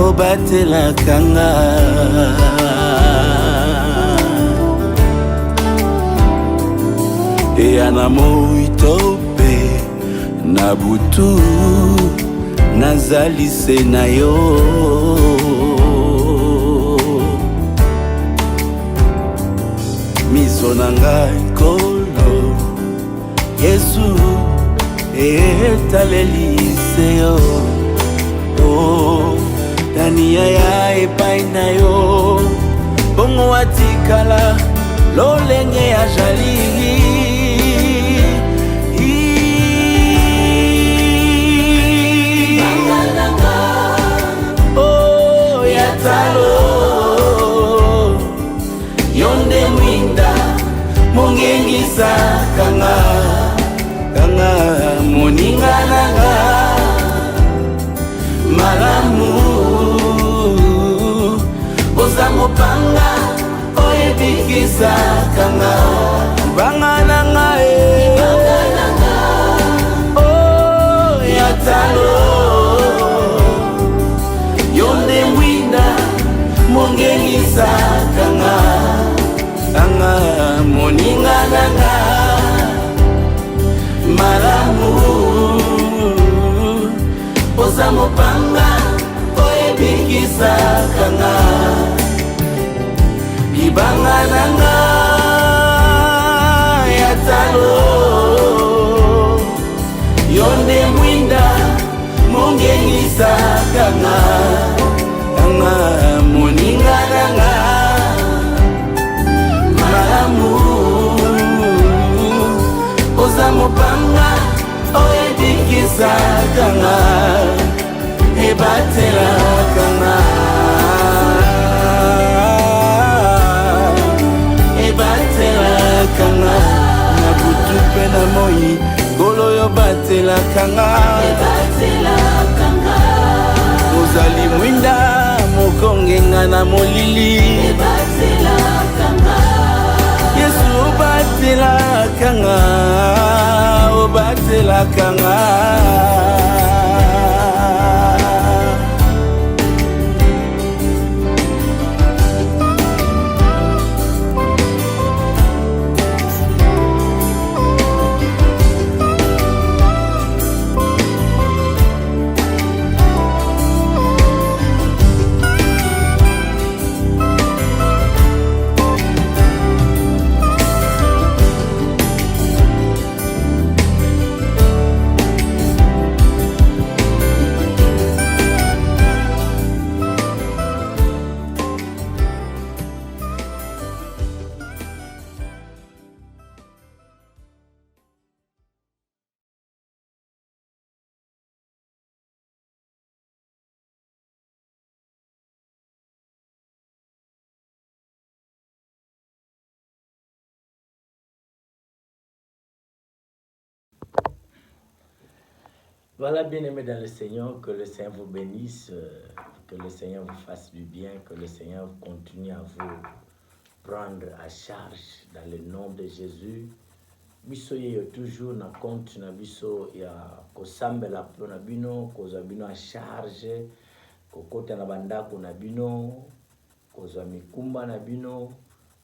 obatelaka nga. Eya na moi to mpe na butu nazali se na yo. Miso na ngai nkolo Yesu etaleli se yo. Nani ya epai na yo bongo watikala lolenge ya jali. Yonde mwinda mongengisa kanga kanga moninga nanga malamu oza mopanga oyebikisa kanga banga nanga oh yatalo yonde mwinda mongengisa kanga kanga moninga nanga malamu oza mopanga oyebikisa kanga libanga nanga yatalo yonde mwinda mongengisa kanga kanga moninga nanga malamu oza mopanga oyebikisa kanga ebatela kanga ebatela kanga na butu mpe na moi ngolo yo batela kanga ebatela kanga ozali mwinda mokongenga na molili ebatela kanga Yesu obatela kanga obatela kanga. Voilà, bien-aimés dans le Seigneur, que le Seigneur vous bénisse, que le Seigneur vous fasse du bien, que le Seigneur continue à vous prendre à charge dans le nom de Jésus. Biso ye toujours na compte na biso ya kosambela po na bino, kozwa bino à charge, kokota na bandako na bino, kozwa mikumba na bino,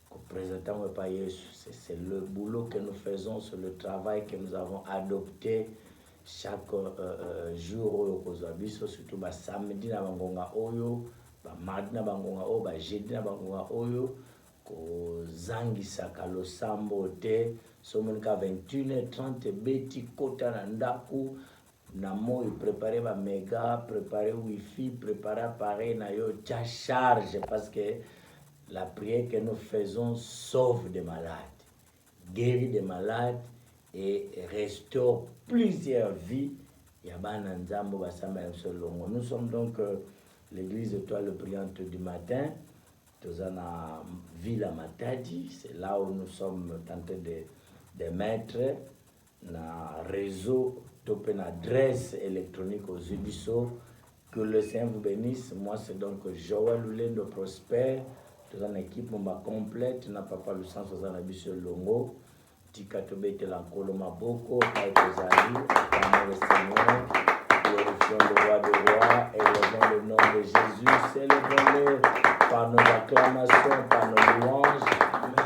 kopresentant pas Yesu. C'est le boulot que nous faisons, c'est le travail que nous avons adopté chaque jour oyo kozwa biso, surtout ba samedi na bangonga oyo, ba mardi na bangonga oyo, ba jeudi na bangonga oyo, kozangisaka losambo te. Somonika 21h30 beti kota na ndaku na moi, préparer ba méga, préparer wifi, préparer appareil na yo, tia charge, parce que la prière que nous faisons sauve des malades, guérit des malades et restaure plusieurs vies. Nous sommes donc l'église Étoile Brillante du matin, dans la ville à Matadi. C'est là où nous sommes tentés de mettre un réseau, une adresse électronique aux Ubiso. Que le Seigneur vous bénisse. Moi, c'est donc Joël Lulendo Prosper. Dans une équipe complète, n'a pas le sens aux Anabisio Longo. Tika tobete la koloma boko, Taïkozali, le Seigneur, glorifions le roi des rois et le dans le nom de Jésus. Célébrons-le par nos acclamations, par nos louanges.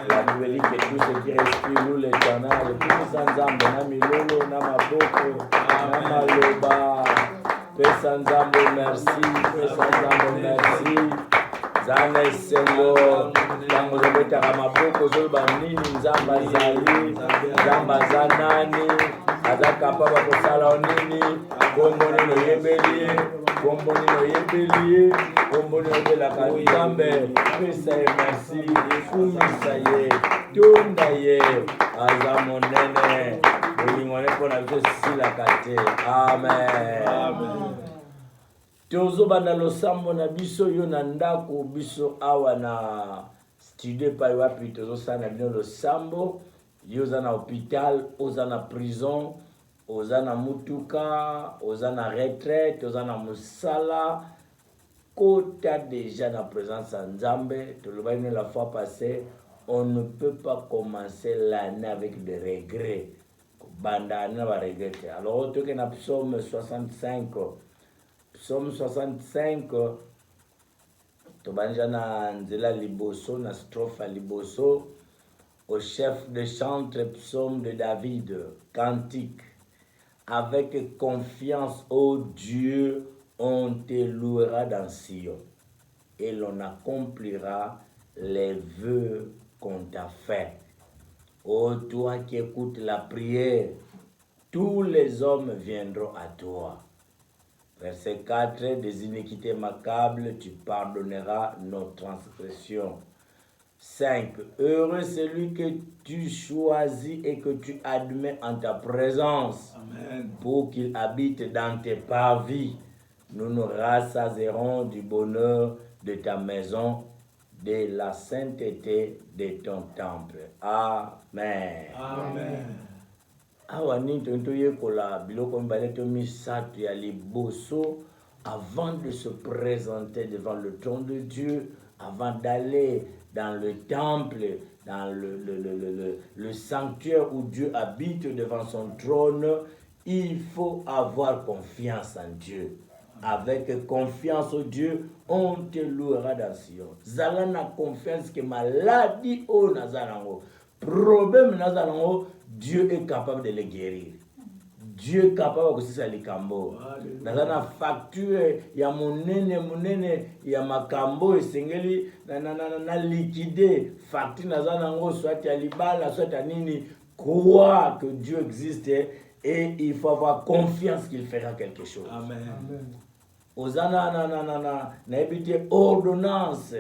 La nouvelle que tout ce qui respire nous l'éternel. Tout ensemble, Namilolo, Namaboko, Namaloba. Pesa Nzambe merci, Pesa Nzambe merci. Zane Sengo, tango zobetaka maboko zoba nini Nzambe azali, Nzambe aza nani, aza kapaba kosala nini, kombo nini oyebeli ye, kombo nini oyebeli ye, kombo nini oyebelaka Nzambe. Pesa ye merci, fumisa ye, tunda ye, aza monene, bolingo ne mpona biso esilaka te. Amen. Tozo banda losambo na biso yo na ndako biso awa na studio pa wapi tozo sana bino losambo yo za na hôpital, oza na prison, oza na mutuka, oza na retraite, oza na musala, kota déjà na présence à Nzambe. To loba la fois passée, on ne peut pas commencer l'année avec des regrets. Banda na ba regretter. Alors to ke na psaume 65. Psaume 65, Tobanja na nzela liboso, na strophe à liboso, au chef de chantre, psaume de David, cantique. Avec confiance, ô Dieu, on te louera dans Sion, et l'on accomplira les vœux qu'on t'a fait. Ô toi qui écoutes la prière, tous les hommes viendront à toi. Verset 4, des iniquités macabres, tu pardonneras nos transgressions. 5, heureux celui que tu choisis et que tu admets en ta présence. Amen. Pour qu'il habite dans tes parvis. Nous nous rassasierons du bonheur de ta maison, de la sainteté de ton temple. Amen. Amen. Awa ni tonto yekola biloko mbale to misato ya liboso avant de se présenter devant le trône de Dieu, avant d'aller dans le temple, dans le sanctuaire où Dieu habite devant son trône. Il faut avoir confiance en Dieu. Avec confiance au Dieu, on te louera dans Sion. Zala na confiance que maladie o nazalango, problème nazalango, Dieu est capable de les guérir. Dieu est capable de faire les kambo. Dans la facture, il y a monene, il y a makambo, et na liquidé. Facture, soit à libala, soit à nini. Croire que Dieu existe et il faut avoir confiance qu'il fera quelque chose. Amen. Ozana na ebite ordonnance.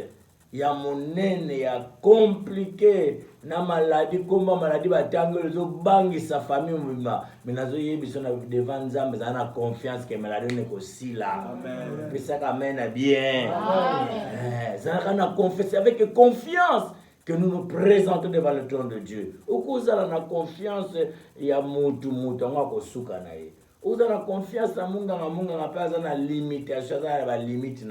Ya monene ya compliqué na maladie komba maladie batangelo zo bangi sa famille muma menazo yebiso na devant Nzambe za confiance que maladie ne ko sila. Amen. Pesa ka mena bien. Amen. Ça na confesser avec confiance que nous nous présentons devant le trône de Dieu. Okozala na confiance ya mutu ngako suka na ye. Vous avez confiance en Munga, pas de limitation, la limite.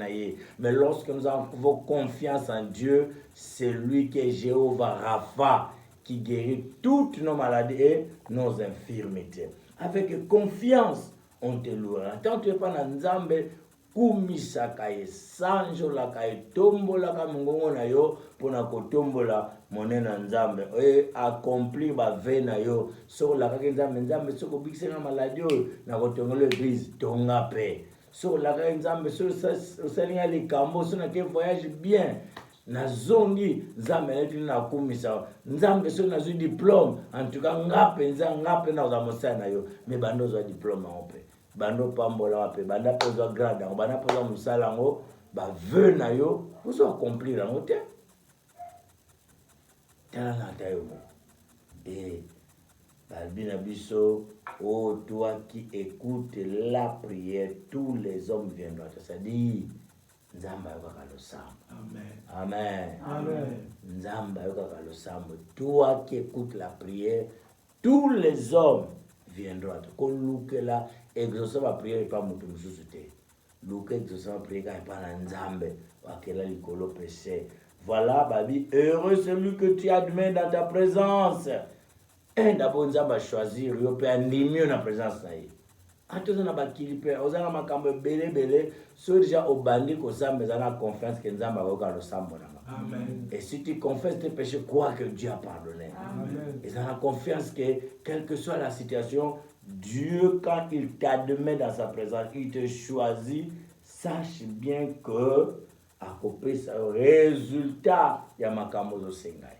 Mais lorsque nous avons confiance en Dieu, c'est lui qui est Jéhovah Rapha, qui guérit toutes nos maladies et nos infirmités. Avec confiance, on te louera. Tant que tu n'es pas dans Nzambe, kumisaka ye sanjola ka etombola ka mongongo na yo pona kotombola monena Nzambe e accomplir ba ve na yo so la ka Nzambe so ko bikisena maladie na kotongola église tonga pe so la ka Nzambe so salinga likambo so na ke voyage bien na zongi Nzambe na kumisa Nzambe so na zu diplôme en tout cas ngape na za mosana yo me bando zo diplôme en pe bando pambola wape banda pozo grade banda pozo musala ngo ba vœu na yo vous accomplir en te tala ta yo et balbina biso oh toi qui écoutes la prière tous les hommes viendront ça dit Nzamba yoka lo sambo. Amen. Amen. Nzamba yoka lo sambo. Toi qui écoutes la prière tous les hommes viendront. Ko luke la exaucer la prière et pas mutu mususu te. Luke exaucer la prière et pas na Nzambe wakela likolo péché. Voilà babi heureux celui que tu admets dans ta présence. Et d'abord Nzamba choisir yo pe andimi na présence na ye. Atoza na bakili pe ozanga makambo bele bele so déjà obandi ko samba za na confiance que nzamba akoka lo sambo na. Amen. Et si tu confesses tes péchés, crois que Dieu a pardonné. Amen. Et ça a confiance que quelle que soit la situation, Dieu quand il t'admet dans sa présence, il te choisit, sache bien que à côté ça résultat ya makambo zo sengai.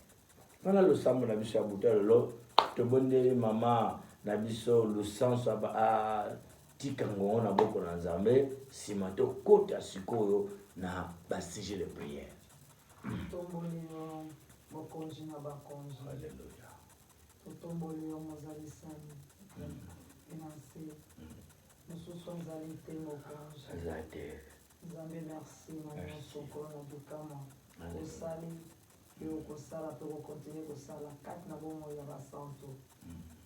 Voilà le sambo na biso abuta lo te bondeli mama na biso le sens a tikango na boko na Nzambe simato kota sikoyo na basije de prière. Tomboli yo mokonzi na bakonzi. Alléluia. Tomboli yo mozali sani. Financer. Mosusu nzali te mokonzi. Exacte. Nzambe merci na nyonso na bukama. Osali yo kosala pe kokontinue kosala kati na bomoi ya basanto.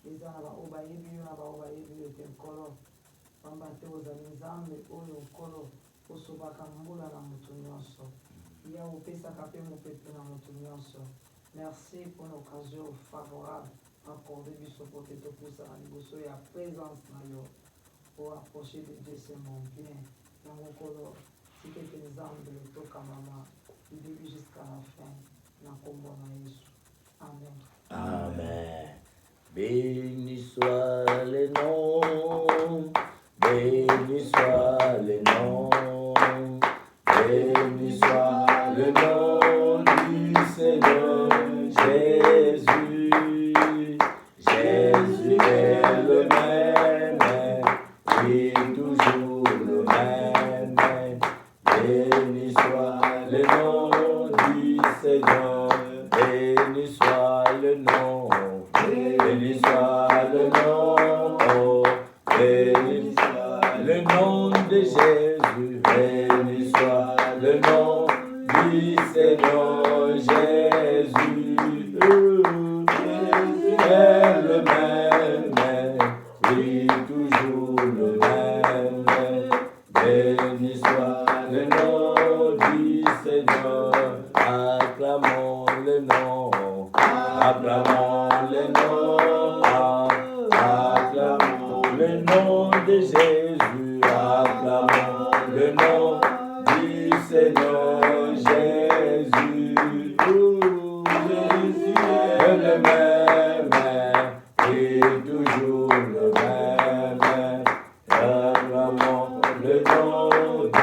Eza na baoyo bayebi yo na baoyo bayebi yo te nkolo. Pamba te ozali Nzambe oyo nkolo osobaka mbula na moto nyonso. Ya opesaka pe mopepe na moto nyonso. Merci pour l'occasion favorable accordée biso pour te topusa na liboso ya présence na yo pour approcher de Dieu c'est mon bien. Yango kolo sikete Nzambe toka mama du début jusqu'à la fin na kombo na Yesu. Amen. Amen. Béni soit le nom, béni soit le nom, béni soit le nom du Seigneur Jésus. Jésus est le même, oui, toujours le même. Béni soit le nom du Seigneur, béni soit le nom, béni soit le nom, oh, béni soit le nom de Jésus, béni soit le nom du Seigneur Jésus. Jésus est le même, oui, toujours le même. Béni soit le nom du Seigneur, acclamons le nom, acclamons le nom, acclamons le nom de Jésus, acclamons le nom du Seigneur Jésus. Jésus est le même, et toujours le même. Acclamons le nom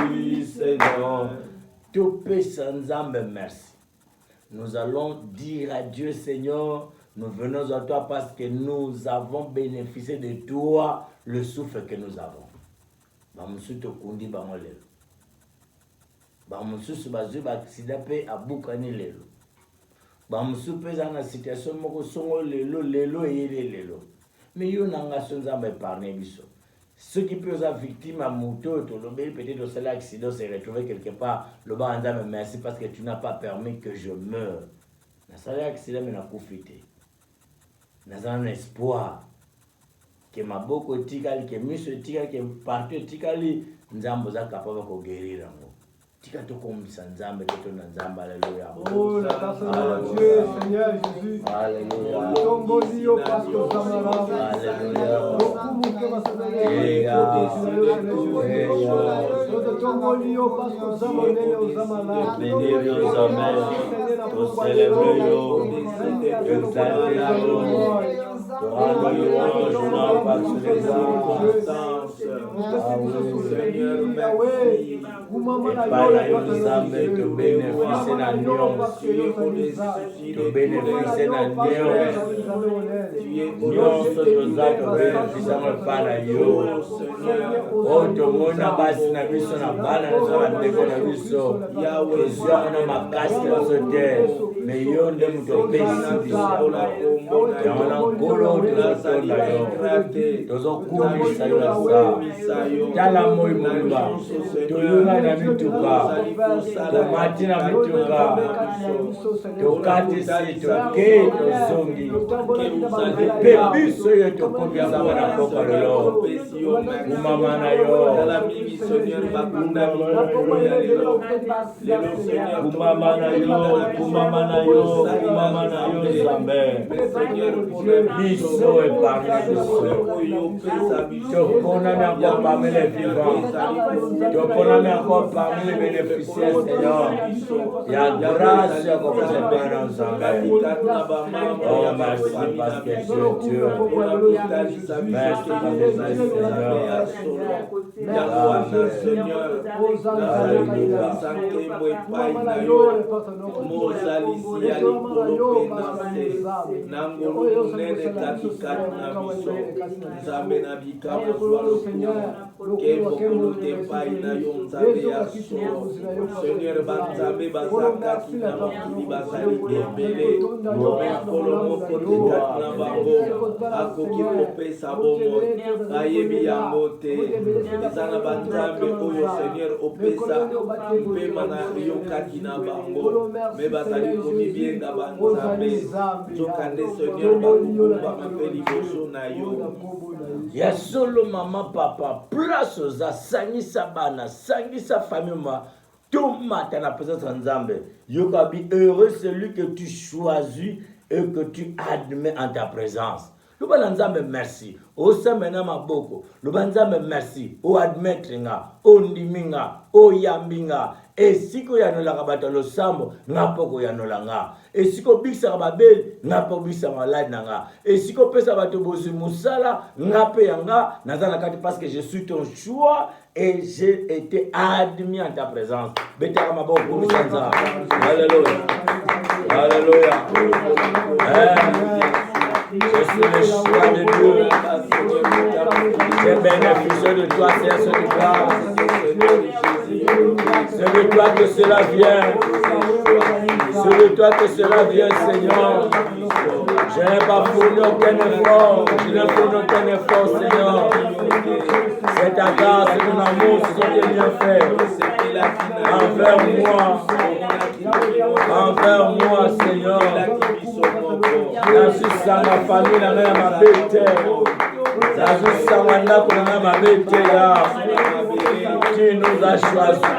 du Seigneur. Tout peut sans Nzambe, merci. Nous allons dire à Dieu, Seigneur, nous venons à toi parce que nous avons bénéficié de toi le souffle que nous avons. Bamusuto kundi bamolelo. Bamususu bazui accident pe abukani lelo. Bamusu pe za na situation moko songo lelo eyele lelo. Mais yo nanga Nzambe parler biso. Ceux qui peuvent être victimes à moto, peut-être de cela accident s'est retrouvé quelque part. Le bas Nzambe merci parce que tu n'as pas permis que je meure. Na cela accident mais na profité. Dans un espoir que ma boko tikali que miso tikali que partout tikali Nzambe za capable de guérir ngo. Tika to comme Nzambe to na Nzambe alléluia. Oh la grâce de Dieu Seigneur Jésus. Alléluia. Tombolio pastor Samara. Alléluia. Tombolio pastor Samara Osamala. Bénis aux hommes, tous célébrer yo, exalter yo, te rendre louange, non pas sur les circonstances. Seigneur, merci. Epana yo Nzambe, te bénéficie na nyonso, te bénéficie na nyonso toza tobénéficiamo epai na yo. Oyo tomona basi na biso na bana na biso na ndeko na biso tozwa mona makasi na biso te, me yo nde moto opesi biso yango na nkolo tozotonda yo, tozokumisa yo na sa. Tala moi moluba toyunga na mituka, tomati na mituka, tokatisi toke tozongi mpe biso yo tokomi Nzambe na mboka lelo umama na yo Seigneur, bakunda parmi les vivants. Tu connais encore parmi les bénéficiaires, Seigneur. Il y a grâce qu'on peut se faire ensemble. Oh, merci parce que tu es Dieu. Merci parce que tu es Seigneur. Seigneur, banzambe bazaka kina makili bazali ebele mokolo moko tekatuna bango akoki kopesa bomoi ayebi yango te eza na banzambe oyo Seigneur opesa mpema na yokaki na bango me bazali komibienga banzambe nzokande Seigneur bakukumbama mpe liboso na yo ya solo mama papa place oza sangisa bana sangisa famille ma tout matin la présence de Nzambe. Yokabi heureux celui que tu choisis et que tu admets en ta présence. Le Nzambe merci. O samena maboko. Le Nzambe merci. O admettre nga, o ndiminga, o yambinga. Et si ko yanola kabata lo sambo, ngapoko yanola nga. Et si ko biksa kababel, ngapo biksa malade nga. Et si ko pesa bato bozu musala, ngape yanga, nazana kati parce que je suis ton choix et j'ai été admis en ta présence. Betara maboko musanza. Alléluia. Alléluia. Je suis le choix de Dieu. J'ai bénéficié de toi, Seigneur, ce soir. C'est de toi que cela vient. C'est de toi que cela vient, Seigneur. Je n'ai pas fourni aucun effort. Je n'ai fourni aucun effort, Seigneur. C'est ta grâce et ton amour qui sont des bienfaits. Envers moi, Seigneur. Merci à ma famille, à ma bête. Merci à ma bête. Tu nous as choisis.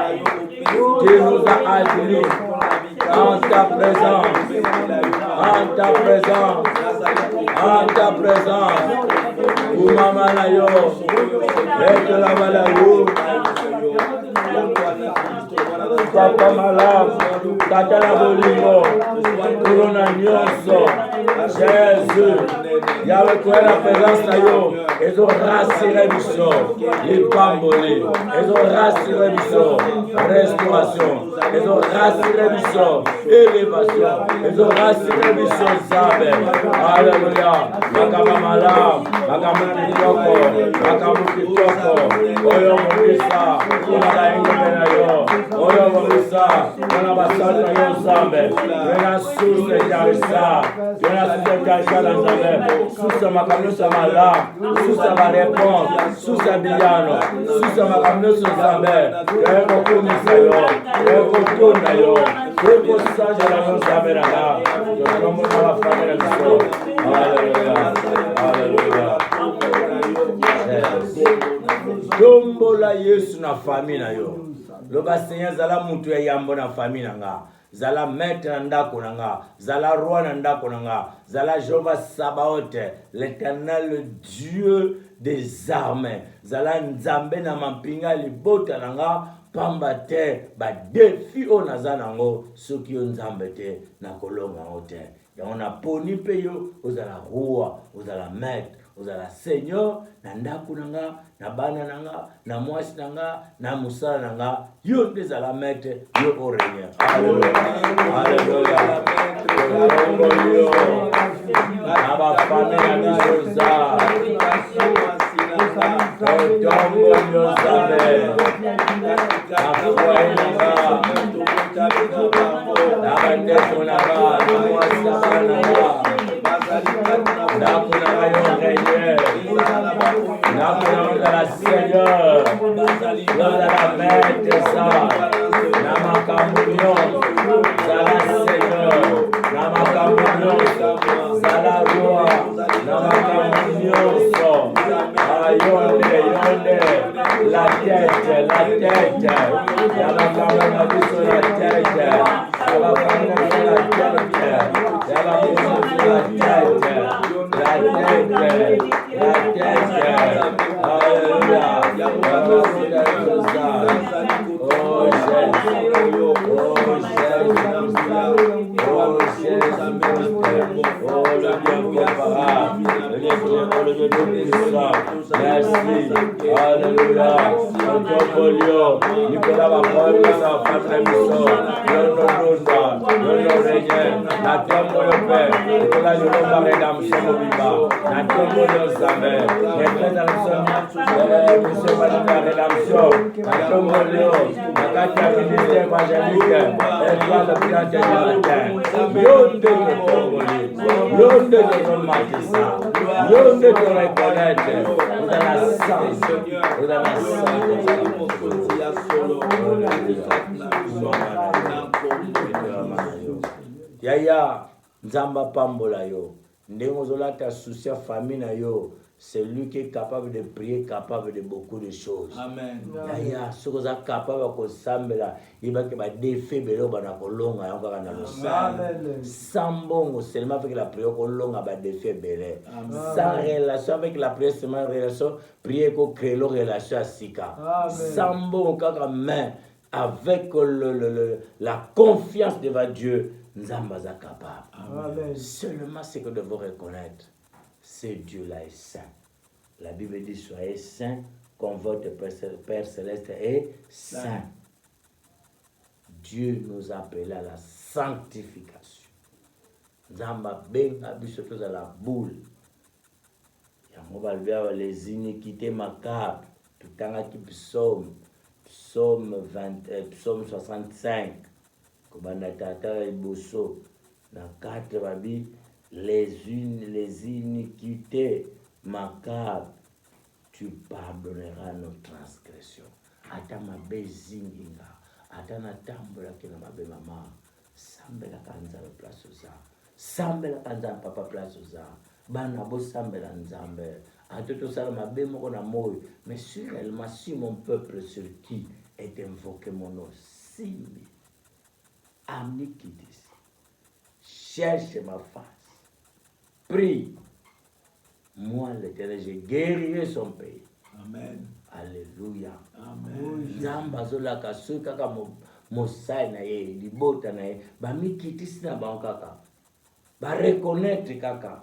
Tu nous as admis en ta présence. En ta présence. En ta présence. Oumama na yo. Et la malayo. Papa malade, tata la bolingo, corona nyonso, Jésus, Yahweh toi la présence na yo, ils ont rassuré du sort, les bambolés, ils ont rassuré du sort, restauration, ils ont rassuré du sort, élévation, ils ont rassuré du sort, Zabé, alléluia, makama malam, makama kitoko, oyo mokisa, oyo ingomena yo, oyo mokisa, oyo basata yo Zabé, yena source d'Arissa, yena source d'Arissa dans Zabé, source makamusa malam, source ma réponse, source biyano, source makamusa Zabé, yeko kumisa yo, yeko tunda yo, yeko sanja la yo Zabé na la, yo komo na la famille de so, alléluia, alléluia. Dombo la Yesu na famille na yo. Loba Seigneur zala mutu ya yambo na famille na nga. Zala maître na ndako na nga. Zala roi na ndako na nga. Zala Jéhovah Sabaoth, l'Éternel, le Dieu des armées. Zala Nzambe na mampinga libota na nga. Pamba te ba défi o naza nango soki yo Nzambe te na kolonga o te. Ya on a poni pe yo ozala roi, ozala maître. Ozala Seigneur, na ndako nanga, na bana nanga, na mwasi nanga, na musala nanga, yo tezala maître, yo orenya. Alléluia. Alléluia. Alléluia. Aba famille na yoza. Otombo yozabe. Afwa nanga. Aba teko nanga, na mwasi nanga. Nakuna yo Seigneur, nakuna la Seigneur, la maître ça, namakamunion, la Seigneur, namakamunion, la roi, namakamunion, ayonde, yonde, la Yaya, Nzamba Pambola yo. Ndengozola ta souci famille na yo. C'est lui qui est capable de prier, capable de beaucoup de choses. Amen. Yaya, ce que vous capable de sambela, il va que va défaire belo bana kolonga yango kana lo Amen. Sambongo seulement avec la prière kolonga ba défaire belé. Sans relation avec la prière seulement relation, prier ko créer la relation à sika. Sambongo kaka main avec la confiance devant Dieu, Nzamba za capable. Amen. Seulement ce que nous devons reconnaître, c'est Dieu-là est saint. La Bible dit soyez saints comme votre Père Céleste est saint. Dieu nous appelle à la sanctification. Nzamba ben abiso à la boule. Yango balbia les iniquités macabres. Tutanga ki psaume 65. Kobanda tata iboso na 4 babi les iniquités macabres, tu pardonneras nos transgressions. Ata mabe zinginga, ata na tambola kina mabe mama, sambela kanza la place oza, sambela kanza papa place oza, bana bo sambela nzambe, atoto sala mabe moko na moyo, mais réellement si mon peuple sur qui est invoqué mon nom, si ami qui dit, cherche ma face. Prie. Moi, l'Éternel, j'ai guéri son pays. Amen. Alléluia. Amen. Nzamba zola kasu kaka mosai na ye, libota na ye, ba mikitisi na ba kaka. Ba reconnaître kaka.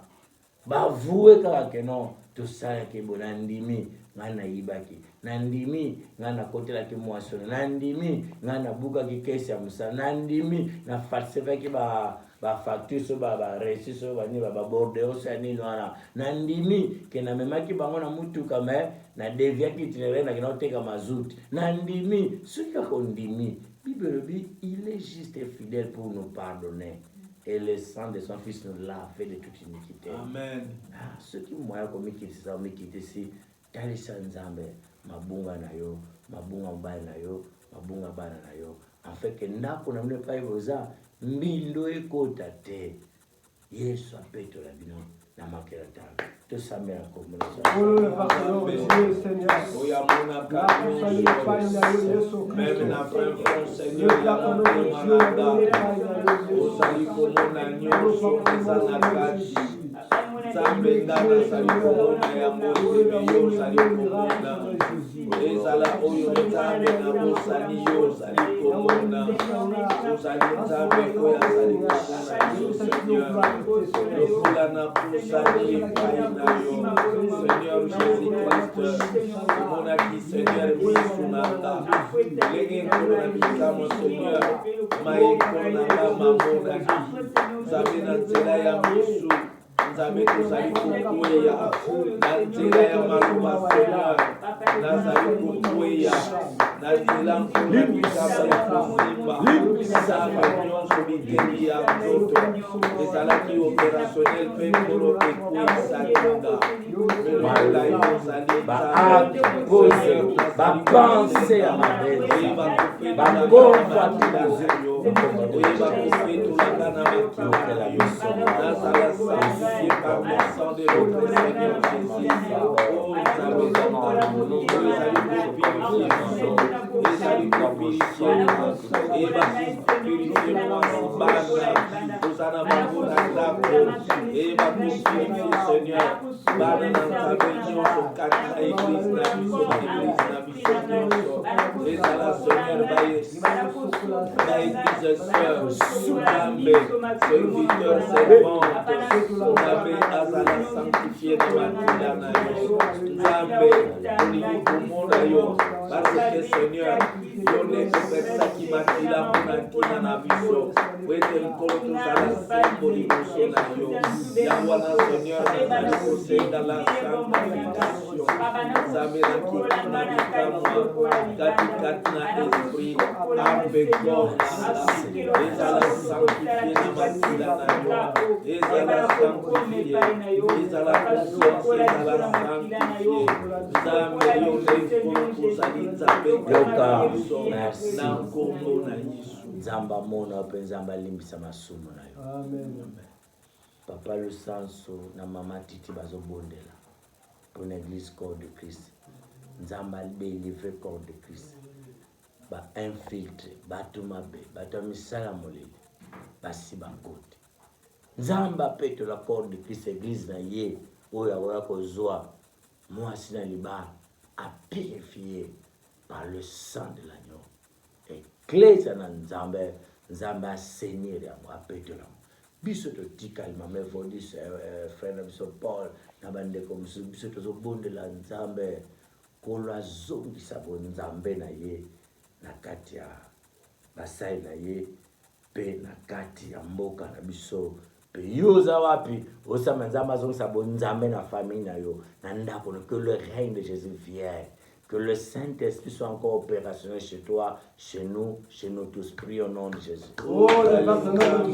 Ba vouer kaka que non, tout ça ki bona ndimi ngana yibaki. Nandimi ngana kotela ki moisson. Nandimi ngana buka ki kesi ya musa. Nandimi na falsifier ki ba facture so ba reçu so ba ni ba bordeaux so ni noana. Nandimi ke na memaki bango na mutuka me na devia ki itinéraire na kina oteka mazout. Nandimi suka kondimi. Bible dit il est juste et fidèle pour nous pardonner. Et le sang de son fils nous l'a fait de toute iniquité. Amen. Ah, ceux qui m'ont commis qui ça mais qui étaient ici, talisa nzambe, mabunga na yo, mabunga mbaya na yo, mabunga bana na yo. En fait que ndako na mne pa iboza, mbindo ekota te. Yesu apeto la bino na makela tanga. Tout ça mais encore mon même na frère Seigneur ya manada osali komona nyonso ezana kati Nzambe ngana sali komona yango yo sali komona ezala oyo Nzambe na bosani yo sali komona osali Nzambe oyo asali komona yo Seigneur lokola na posani epai na yo Seigneur Jésus-Christ omonaki Seigneur misu nanga lenge nkolo na mikamo Seigneur maekolo nanga mamonaki Nzambe na nzela ya misu Nzambe tozali kokweya na nzela ya maloba Seigneur nazali kokweya penser à ma belle, Nzamba mona pe nzamba limbisa masumo na yo. Amen. Papa le sanso na mama titi bazobondela pour l'église corps de Christ. Nzamba livré corps de Christ. Ba infiltré, ba tumabe, ba tamisala molele. Ba sibangote. Nzamba pete la corps de Christ église na ye oya oya kozwa moi sina liba a purifié par le sang de l'agneau. Église na nzambe nzamba seigneur ya moi pete la biso to tikalma me fondis frère biso Paul na bande comme biso to bonde la nzambe kolwa zongi sabo nzambe na ye na kati ya basai na ye pe na kati ya mboka na biso pe yoza wapi osama nzamba zongi sabo nzambe na famille na yo na ndako que le règne de Jésus vienne. Que le Saint-Esprit soit encore opérationnel chez toi, chez nous tous. Prie au nom de Jésus. Oh, le Seigneur,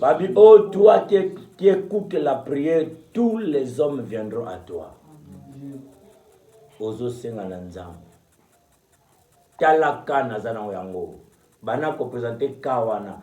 Babi, oh toi qui écoutes la prière, tous les hommes viendront à toi. Ozo senga na nzambe. Talaka na zana yango. Bana ko présenter kawana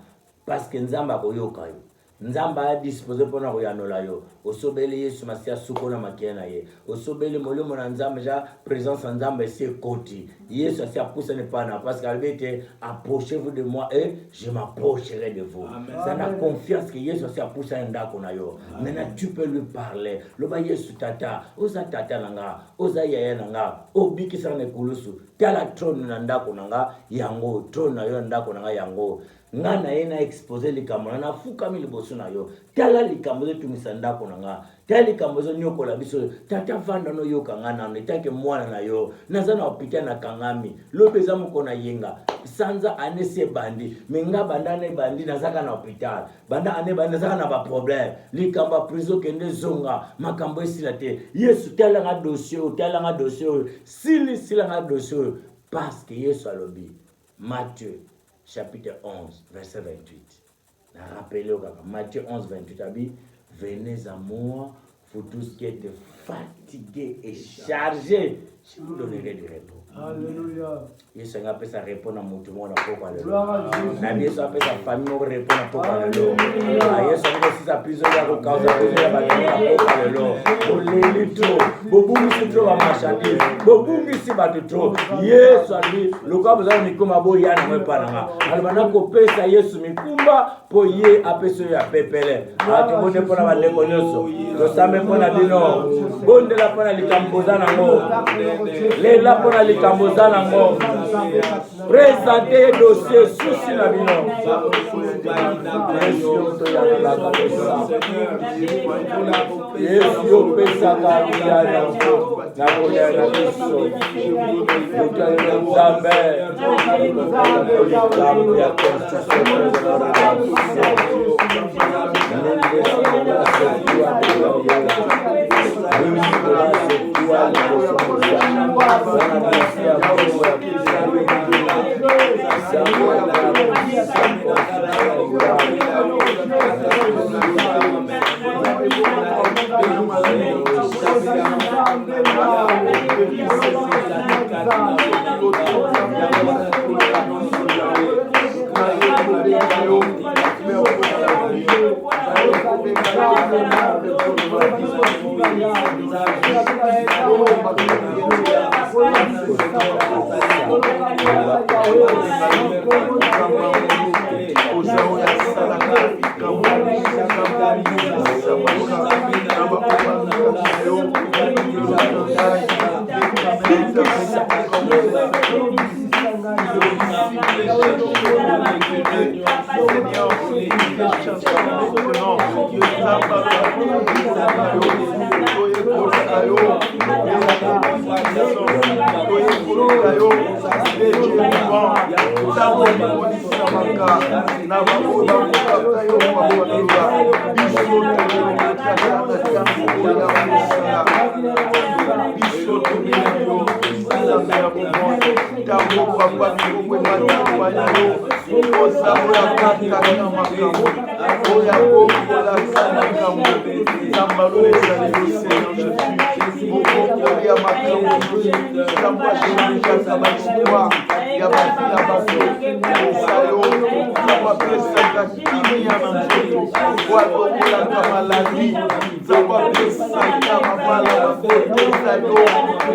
parce que nzamba koyoka yo. Nzamba a disposé pour na koyanola yo. Osobeli Yesu masia suko na makena ye. Osobeli molimo na nzamba ja présence nzamba c'est koti. Yesu asia pousse ne pas na parce qu'elle était approchez-vous de moi et je m'approcherai de vous. Ça n'a confiance que Yesu asia pousse nda kona yo. Maintenant tu peux lui parler. Le ba Yesu tata, oza tata nanga, oza yaya nanga, obiki sa ne kulusu. Tala trône na ndako nanga yango, trône na yo ndako nanga yango. Nga na yena exposé likambo na fuka mi liboso na yo. Tala likambo ze tumisanda ko nanga. Tala likambo zo nyoko la biso. Tata vanda no yoka nga na netake mwana na yo. Nazana opita na kangami. Lobeza muko na yenga. Sanza ane se bandi. Menga banda ne bandi nazaka na hôpital. Banda ane bandi nazaka na ba problème. Likambo prison kende zonga. Makambo esila te. Yesu tala nga dossier, tala nga dossier. Sila nga dossier parce que Yesu alobi. Matthieu chapitre 11, verset 28. Rappelez-vous, Matthieu 11, 28, venez à moi, vous tous qui êtes fatigués et chargés, je vous donnerai du repos. Alléluia. Yesu ngape sa répondre à mutu mona poko alelo. Na Yesu ape sa famille mo répondre à poko alelo. Yesu ngape si sa prison ya ko cause ya ba poko alelo. Oleli tro, bobungi si tro ba marchandise, bobungi si ba tro. Yesu ali lokwa beza mikoma boya na mwe pananga. Alibana ko pesa Yesu mikumba po ye apeso ya pepele. Atomone pona ba leko nyoso. Lo same pona bino. Bonde la pona likamboza nango. Lela pona likamboza nango. Présentez dossier souci la bino. Yesu pesa kabia na koya na biso. Ukale nzambe. Ya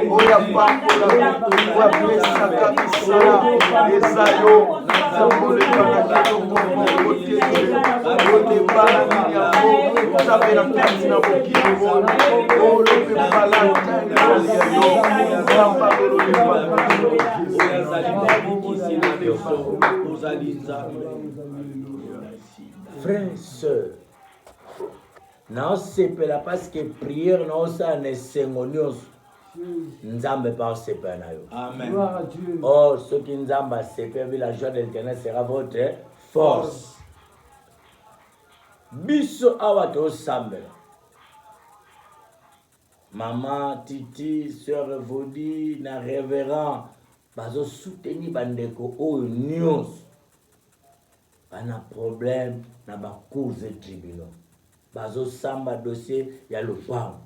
Oya Frères et sœurs, non sepela parce que prière non ça ne sengonios nzambe par sepela yo. Amen. Oh, ceux qui nzamba sepela, la joie de l'Éternel sera votre force. Biso awato sambela. Maman, Titi, sœur Vodi, na révérend, bazo soutenir bandeko o news. Bana problème na ba cause tribunal. Bazo samba dossier ya lopango.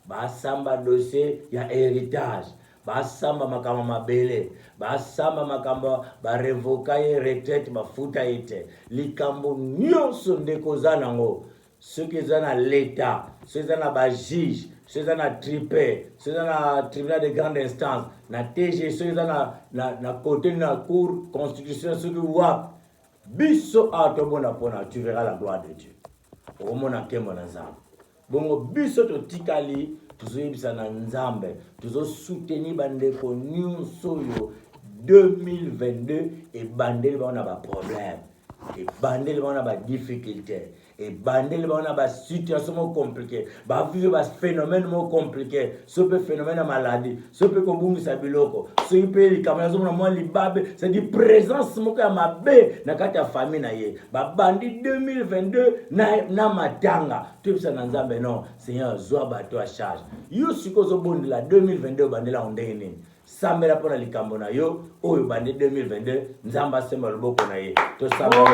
Ba samba dossier ya héritage. Ba samba makamba mabele. Ba samba makamba ba revoka ye retraite ba futa ete. Likambo nyonso ndeko zanango. Ceux qui sont dans l'État, ceux qui sont dans le juge, ceux qui sont dans le tripé, ceux qui sont dans le tribunal de grande instance, dans le TG, ceux qui sont dans le côté de la cour constitutionnelle, ceux qui sont biso atobona pona, tu verras la gloire de Dieu. Au mona kemo na nzambe. Bongo biso to tikali, tuzo yebisa na nzambe, tuzo soutenir bandeko nyonso yo 2022 et bandel ba on a ba problème. Et bandel ba on a ba difficulté. Et bandel ba on a ba situation compliquée. Ba vivre ba phénomène compliqué. Ce peut phénomène maladie, ce peut kobungi sa biloko. Ce peut li kamera zo na moi libabe, c'est di présence moko ya mabe na kati ya famille na ye. Ba bandi 2022 na matanga. Tu bisa na nzambe non, Seigneur zwa bato à charge. Yo sikozo bondi la 2022 bandela ondeni. Sambela pona likambo na yo oyo bande 2022 nzamba semba loboko na ye to sambela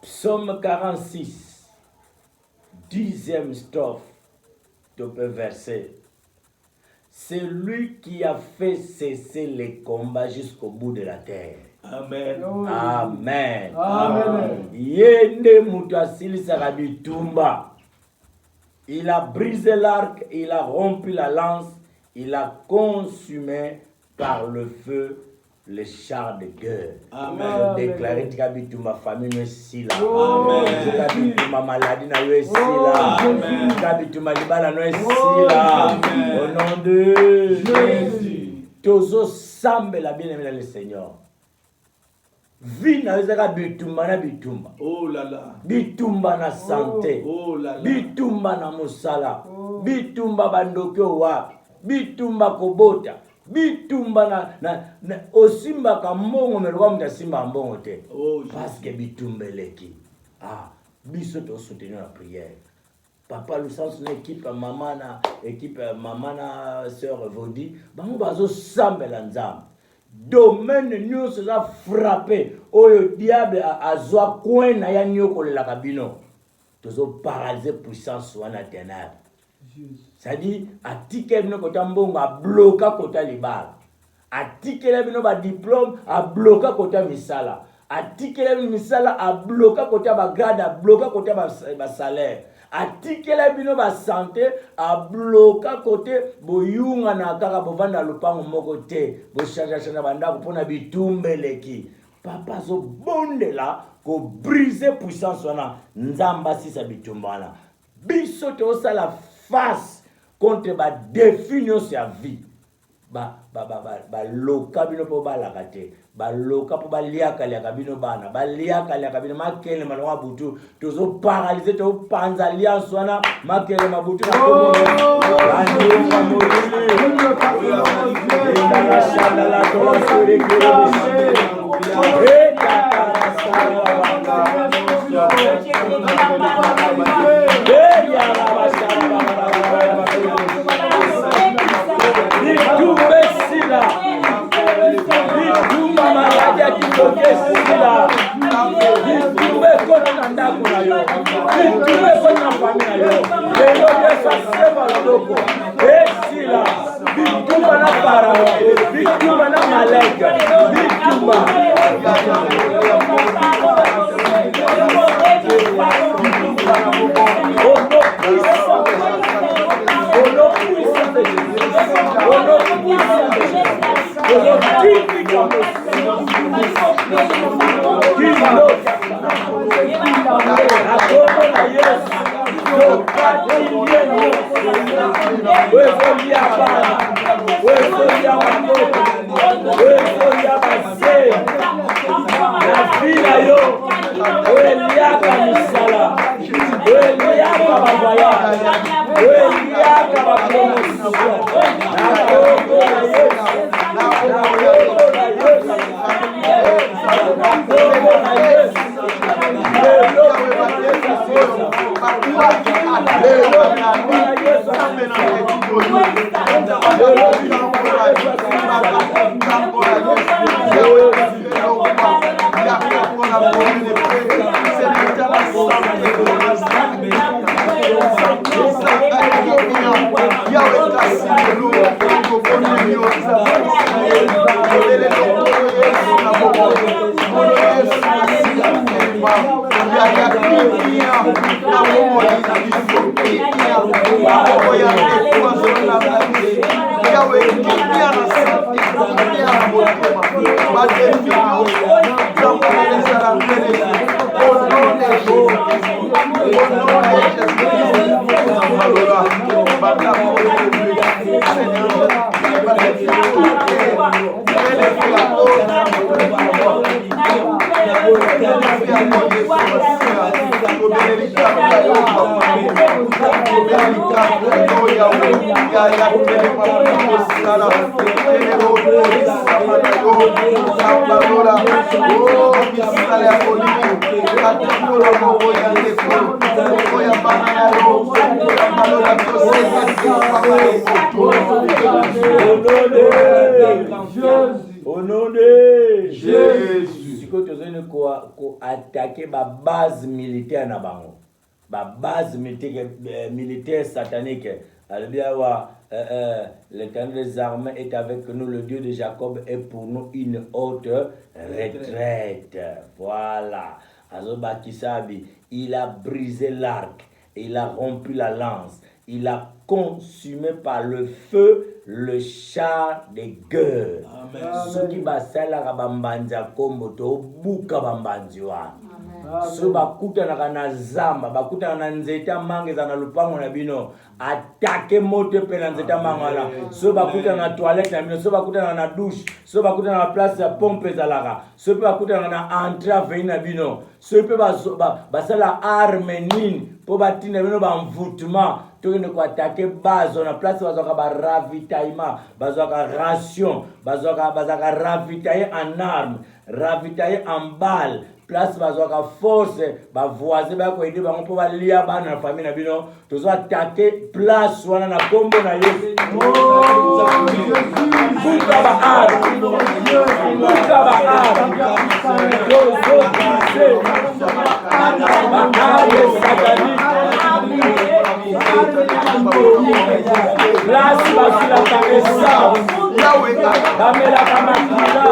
Psaume 46, 10e strophe, verset. C'est lui qui a fait cesser les combats jusqu'au bout de la terre. Amen. Amen. Amen. Yende mutasili sarabitumba. Il a brisé l'arc, il a rompu la lance, il a consumé par le feu les chars de guerre. Amen. Je déclare que ma famille n'est si là. Amen. Ma maladie n'est si là. Amen. Ma libala n'est si là. Au nom de Jésus. Tozo sambe la bien-aimée dans le Seigneur. Vie na wezaka bitumba na bitumba. Oh là là. Bitumba na santé. Oh là là. Bitumba na musala. Bitumba bandoke wa. Bitumba kobota. Bitumba na osimba ka mbongo melwa mtasimba mbongo te. Oh, parce que bitumbeleki. Ah, biso to soutenir la prière. Papa le sens une équipe maman na sœur Vodi, bango bazo sambela nzambe. Domaine nous se a frappé. Oyo diable azwa coin na ya nyoko le lakabino. Tozo paralyser puissance wana ténèbres. C'est-à-dire, atike bino kota mbongo a bloqué kota libala. Atike bino ba diplôme a bloqué kota misala. Atike bino misala a bloqué kota ba grade a bloqué kota ba salaire. Atike bino ba santé a bloqué côté boyunga na kaka bovanda lupango moko te. Bo chacha banda ko pona bitumbeleki. Papa zo bondela ko briser puissance wana nzamba sisa bitumbana. Biso to sala face contre ba définir sa vie ba loka bino po ba la kate ba loka po ba liaka liaka bino bana ba liaka liaka bino makele malwa butu tozo paralyser to panza alliance wana makele mabutu na komo andi famille la chala la to suri But Au nom de Jésus. Si tu as attaqué ma base militaire na bango, ma base militaire satanique. L'Éternel des armées est avec nous, le Dieu de Jacob est pour nous une haute retraite. Voilà. Il a brisé l'arc, il a rompu la lance, il a consumé par le feu le char des guerres. Ce qui va faire la bambanza kombo to buka bambanzi wana. So bakuta na zamba, bakuta na nzeta mangeza na lupango na bino, attaque moto pe na nzeta mangala. So bakuta na toilette na bino, so bakuta na douche, so bakuta na place ya pompe zalaka, so bakuta na entrée na bino, so pe basala arme nini po batina bino ba envoûtement. Tout ne quoi attaquer base on a place bazoka ba ravitaillement, bazoka ration, bazoka ravitailler en armes, ravitailler en balles. Place bazoka force ba voisin ba ko aider bango po ba lia ba na famille na bino tozo attaquer place wana na kombo na Yesu. Buka ba ar buka ba ar tozo kise ba ar satanique place basila ta esa bamela kamakila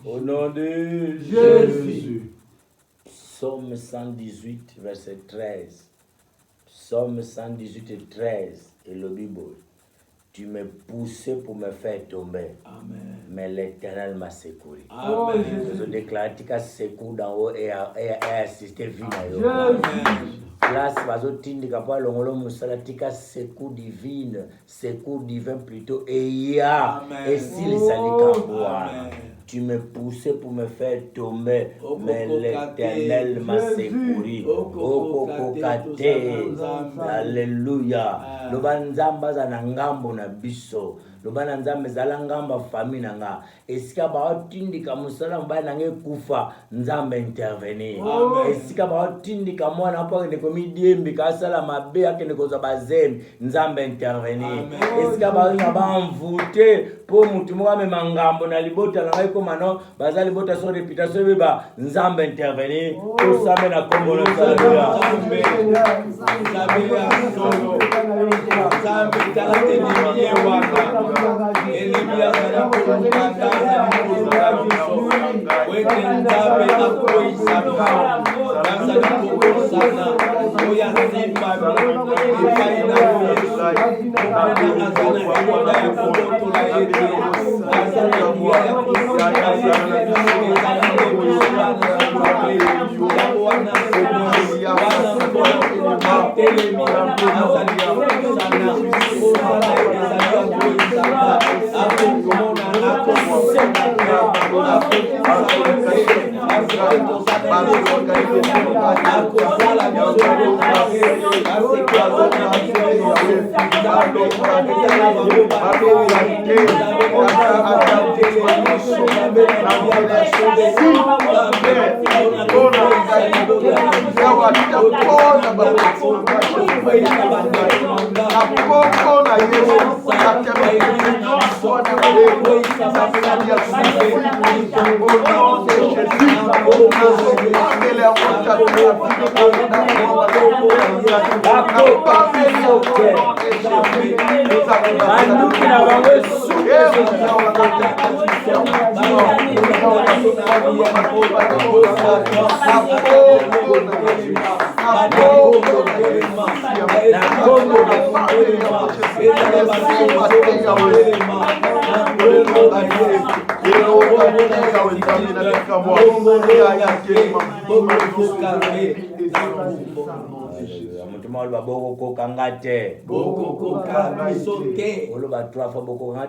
Au nom de Jésus. Psaume 118, verset 13. Psaume 118 et 13. Et le Bible. Tu me poussais pour me faire tomber. Amen. Mais l'Éternel m'a secouru. Amen. Je déclare que tu as secouru d'en haut et assisté vie. Place bazotindika pa longolo musala tika secours divin plutôt et ya et s'il salika. Tu me poussais pour me faire tomber, mais l'Éternel m'a secouru. Alléluia. Loba nzamba za na ngambo na biso. Loba na nzambe zala ngamba famille nanga. Esika ba tindika musala mba nange kufa nzambe intervenir. Esika ba tindika mwana pa ne komi diembi ka sala mabe akene ko za bazem nzambe intervenir. Esika ba mvute po mutu mo ame mangambo na libota na ngai ko mano bazali bota so réputation beba nzambe intervenir. Ko same na kombo na sala.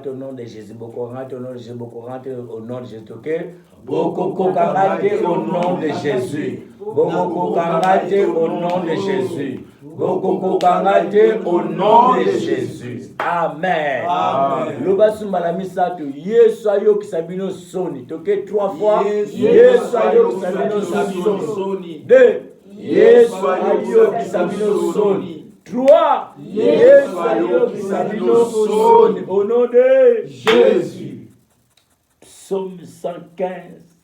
Au nom de Jésus, beaucoup au nom de Jésus, beaucoup au nom de Jésus, ok? Beaucoup au nom de Jésus, beaucoup au nom de Jésus, beaucoup au nom de Jésus. Amen. Lobasu malamisa tu Yesu ayo kisabino soni. Toke 3 fois. Yesu ayo kisabino soni. 2. Yesu ayo kisabino soni. 3. Yesu ayo kisabino soni. Au nom de Jésus. Psaume 115,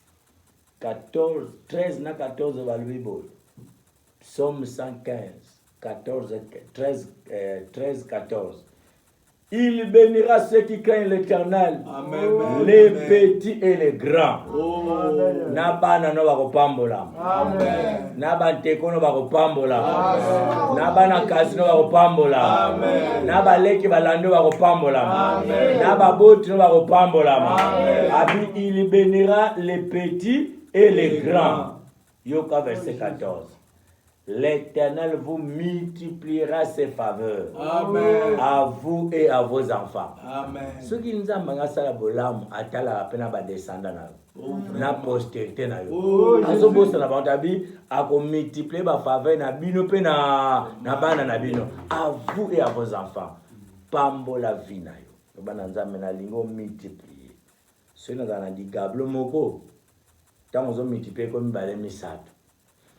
14, 13 na 14 va le Bible. Psaume 115, 14, 13, 14. Il bénira ceux qui craignent l'Éternel, les petits et les grands. Nabana no bakopambola. Amen. Nabanteko no bakopambola. Nabana kasi no bakopambola. Amen. Nabaleki balando bakopambola. Amen. Nababoti no bakopambola. Amen. Il bénira les petits et les grands. Yoka verset 14. L'Éternel vous multipliera ses faveurs. Amen. À vous et à vos enfants. Amen. Ce qui nous a manqué la bolam atala apena ba descendant na postérité na yo. Azo bossa na bandabi a ko multiplier ba faveur na bino pe na bana na bino. À vous et à vos enfants. Pambo la vie na yo. Bana nzambe na lingo multiplier. Ce na na di gablo moko. Tango zo multiplier comme balé misato.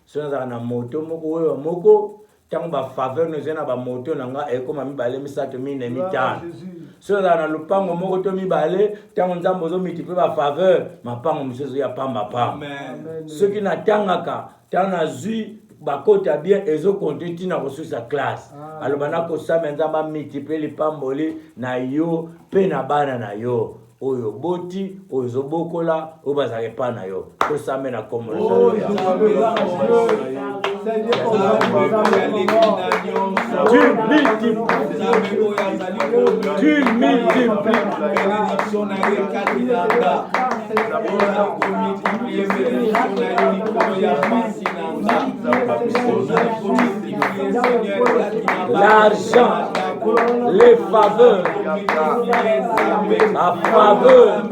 Si nous avons un moto, tant ba faveur nous avons ba moto nanga e comme mi balé mi sato mi ne mi tan. Si nous avons le pango moko to mi balé, tant nous avons multiplier ba faveur, ma pango monsieur ya pamba pam. Ceux qui n'attangaka, tant na zui ba kota bien ezo compter na reçu sa classe. Alors bana ko sa menza ba multiplier les pamboli na yo pe na bana na yo. Oyo boti, oyo bokola, obazake pa na yo. Ko sa mena komo lo. Tu multiplies. L'argent, les faveurs, la faveur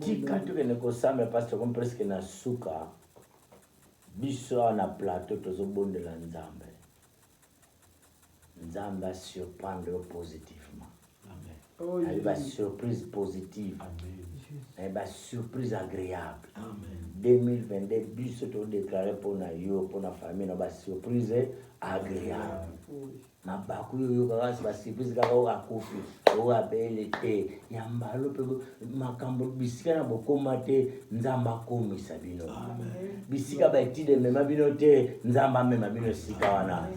Tika tu kene kosame pastor comme presque na suka biso na plateau tozobondela Nzambe. Nzambe surprendre positivement. Amen. Elle va surprise positive. Amen. Elle va surprise agréable. Amen. 2022 biso to déclarer pour na yo pour na famille na ba surprise agréable. Na baku yo kaka ba surprise kaka o akofi o abele te yambalo pe makambo bisika na bokoma te Nzamba komisa bino. Amen. Bisika ba etide mema bino te Nzamba mema bino sika wana.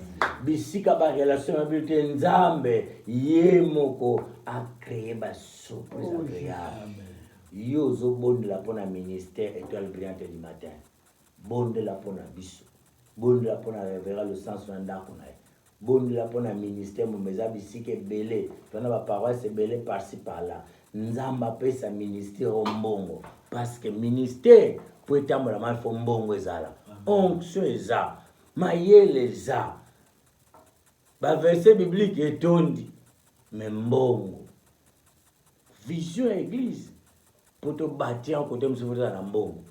Bisika ba relation na bino te Nzambe ye moko a créé ba surprise agréable. Yo zo bonde la pona ministère étoile brillante du matin. Bonde la pona biso. Bonde la pona révérer le sens na ndako na. Bonde la pona ministère mo meza bisike belé. Tona ba paroisse belé par-ci par-là. Nzamba pesa ministère au mbongo parce que ministère pour etambola mal fo mbongo ezala. Onction eza. Mayele eza. Ba verset biblique etondi. Mais mbongo. Vision église. Pour te bâtir en côté de la mbongo.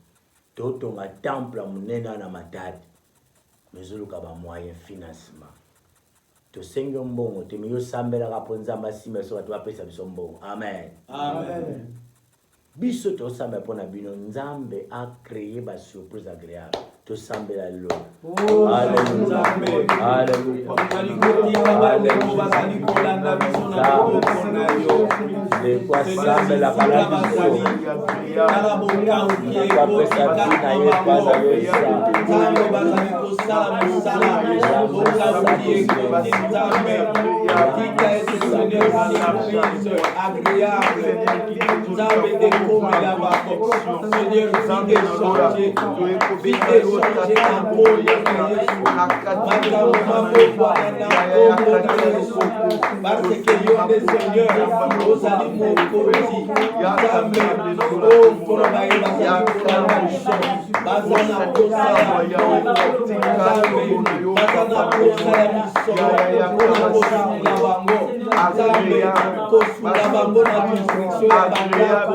Toto nga temple munena na matati. Mais le kaba moyen financement. To sengo mbongo te miyo sambela kaponza masime so watu wapesa biso mbongo. Amen. Amen. Biso to sambela pona bino Nzambe a créé ba surprise agréable. To sambela lo. Alléluia. Alléluia. De quoi sambela kala biso. bapesa bina ye baza yo Nzambe bazali kosala mosala bokabuki ekoti Nzambe tika ete Seigneur surprise agréable Nzambe ekomela bakoction Seigneur vie échanger na kombo na Yesu makambo makokwana na kombo na Yesu parce que yo nde Seigneur ozali mokonzi Nzambe mpona bayeba bazali kolanda biso baza na posa ya Nzambe baza na posa ya misolo mpona kosunga bango Nzambe kosunga bango na construction ya bandako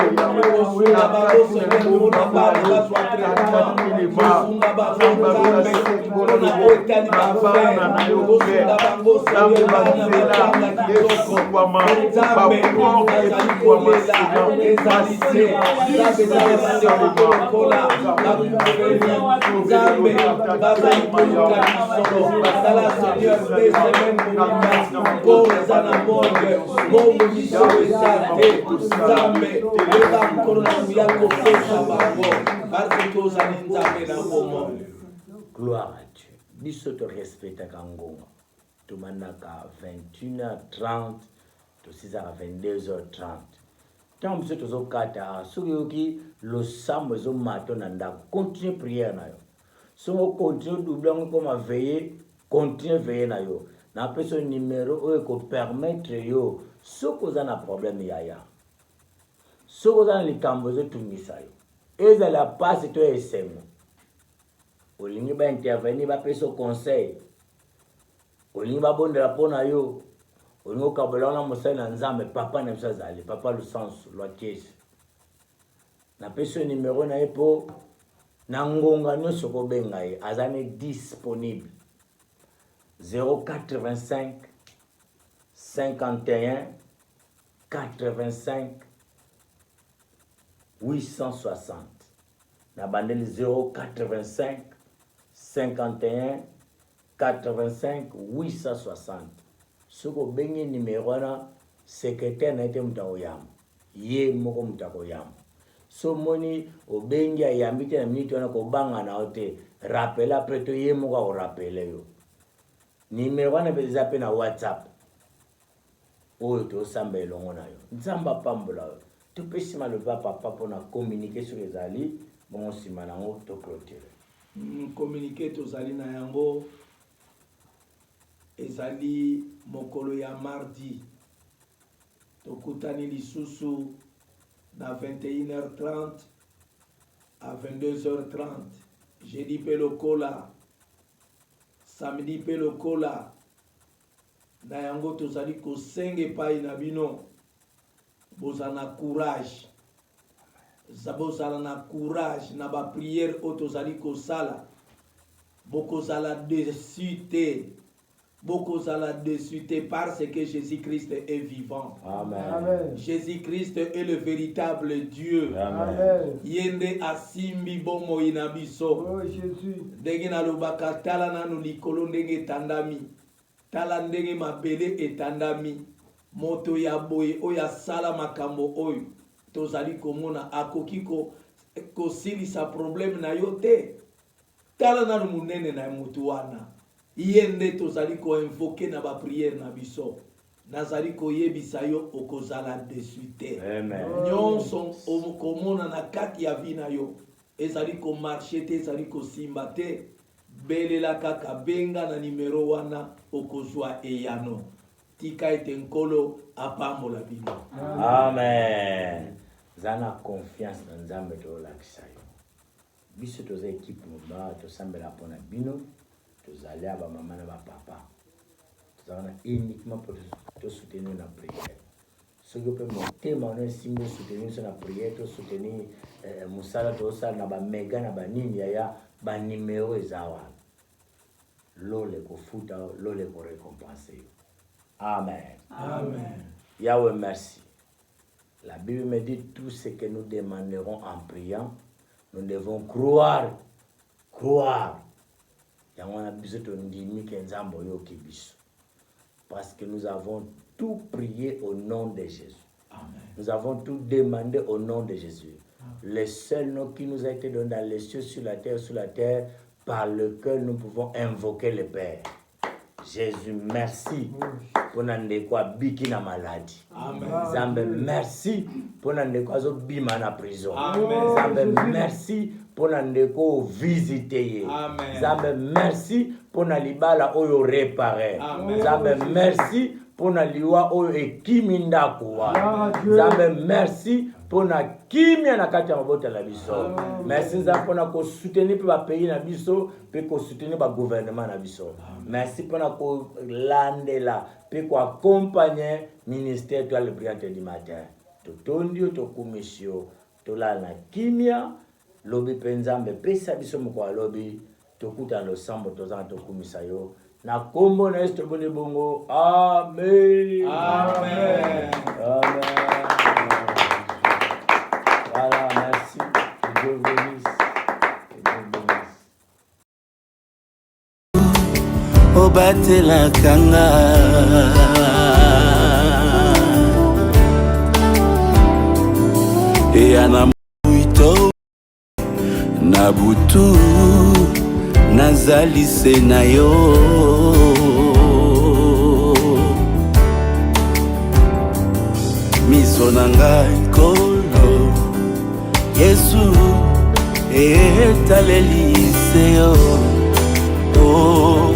kosunga bango Seigneur mpona bana bazwa traitement kosunga bango Nzambe mpona otali bafere kosunga bango Seigneur bana batanga kitoko Nzambe bazali kolela ezali te Nzambe ezali bandeko kolokola bakuveni Nzambe bazali koluka misolo basala Seigneur des semaines kolinga ngombo eza na monde ngombo misolo eza te Nzambe yeba nkolo na nguya kopesa bango parce que ozali Nzambe na bomoi. Gloire à Dieu. Biso to respectaka ngonga tomandaka 21h30 to 22h30 ntango biso tozokata soki oyoki losambo ezomata na ndako continue prière na yo soki continue double yango koma veille continue veille na yo napesa numéro oyo ekopermettre yo soki oza na problème yaya soki oza na likambo ezotungisa yo ezala pasi to esengo olingi baintervenir bapesa conseil olingi babondela mpo na yo olingi okabola wana mosali na Nzambe papa na biso azali papa lusansu lwa kiesi napesa yo numéro na ye mpo na ngonga nyonso kobenga ye aza ne disponible 085 51 85 860 na bandeli 085 51 85 860 soki obengi numéro wana secrétaire na ete moto akoyamba ye moko moto akoyamba so moni obengi ayambi te na minute wana kobanga na yo te rappele apres to ye moko akorapele yo numéro wana mpe eza mpe na WhatsApp oyo tosamba elongo na yo Nzambe apambola yo topesi maloba papa mpona communiquer soki ezali bongo nsima nango toclotire communiqué tozali na yango ezali mokolo ya mardi tokutani lisusu na 21h30 à 22h30 jeudi pe lokola samedi pe lokola na yango tozali kosenga epai na bino bozala na courage bozala na courage na bapriere oyo tozali kosala bokozala dessus te bokozala dessus te parce que Jésus-Christ est vivant. Amen. Jésus-Christ est le véritable Dieu. Amen. Yende asimbi bomo inabiso. Oh Jésus. Ndenge nalobaka tala nanu likolo ndenge etandami. Tala ndenge mabele etandami. Moto ya boye oyo asala makambo oyo tozali komona akoki kosilisa problème na yo te. Tala nanu munene na mutu wana. Yende tozali koinvoke na ba prière na biso. Nazali koyebisa yo okozala dessus te. Amen. Nyonso okomona na kati ya vie na yo ezali ko marcher te ezali ko simba te. Belela kaka benga na numero wana okozwa eyano. Tika ete nkolo apambola bino. Amen. Zana confiance na Nzambe to lakisa yo. Biso toza équipe moba to sambela pona bino. Tozali aba mama na ba papa. Tozana uniquement pour te soutenir na prière. Ce que peut monter mon simbo soutenir sur la prière, to soutenir musala to sa na ba mega na ba nini ya ba numéro ezawa. Lole ko futa, lole ko récompenser. Amen. Amen. Yahweh merci. La Bible me dit tout ce que nous demanderons en priant, nous devons croire. Croire. Parce que nous avons tout prié au nom de Jésus. Amen. Nous avons tout demandé au nom de Jésus. le seul nom qui nous a été donné dans les cieux, sur la terre, par lequel nous pouvons invoquer le Père. Jésus, merci pour n'andekwa biki na maladie. Amen. Zambe, merci pour n'andekwa zo bima na prison. Amen. Zambe, merci pour n'andeko visiter. Amen. Zambe, merci pour n'alibala oyo réparer. Amen. Zambe, merci pour n'aliwa oyo ekiminda kuwa. Zambe, merci pour na kimia na kati ya mabota la biso. Merci Nzambe pour na ko soutenir pe ba pays na biso, pe ko soutenir ba gouvernement na biso. Merci pour na ko landela, pe ko accompagner ministère toi le brillant du matin. Totondio to kumisio, to la na kimia, lobi pe Nzambe pesa biso mko lobi, to kuta lo sambo to za to kumisayo. Na kombo na esto bone bongo. Amen. Amen. Amen. Voilà, merci. Que Dieu bénisse. Que Dieu bénisse. Obatela kanga Eyana muito Nabutu Nazali senayo Miso nanga kolo Yesu etaleliseyo Oh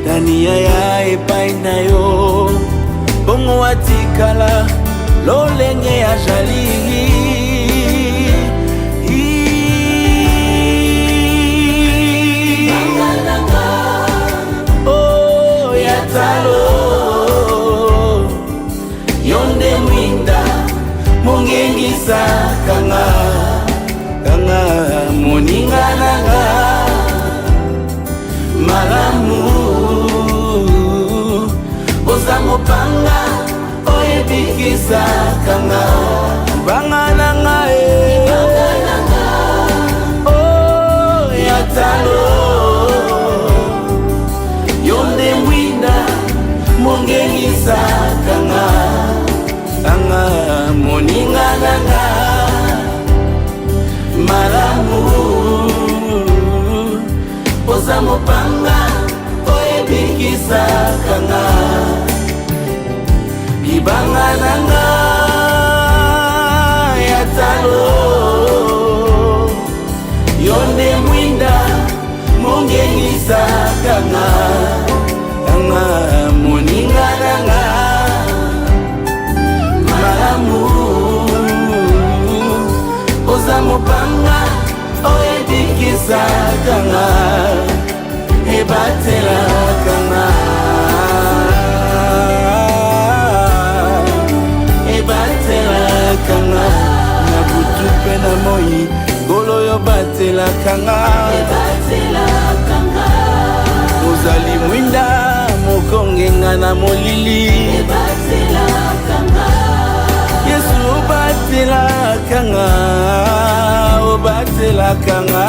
Tania ya epai na yo Bongo watikala Lolenge ya jali Oh yatalo Yonde mwinda Mongengisa kanga Kanga moninga nanga Malamu Oza mopanga Oyebikisa kanga Banga nanga Oh yatalo Yonde mwinda Mongengisa kanga Kanga moninga nanga Malamu Oza mopanga Oyebikisa kanga Ibanga nanga Yatalo Yonde mwinda Mongengisa kanga Kanga moninga nanga Malamu Oza mopanga Oyebikisa kanga Ebatela kanga Ebatela kanga Nabutu pe na moi Golo yo batela kanga Ebatela kanga Ozali mwinda Mokongenga na molili Ebatela kanga Yesu obatela kanga Obatela kanga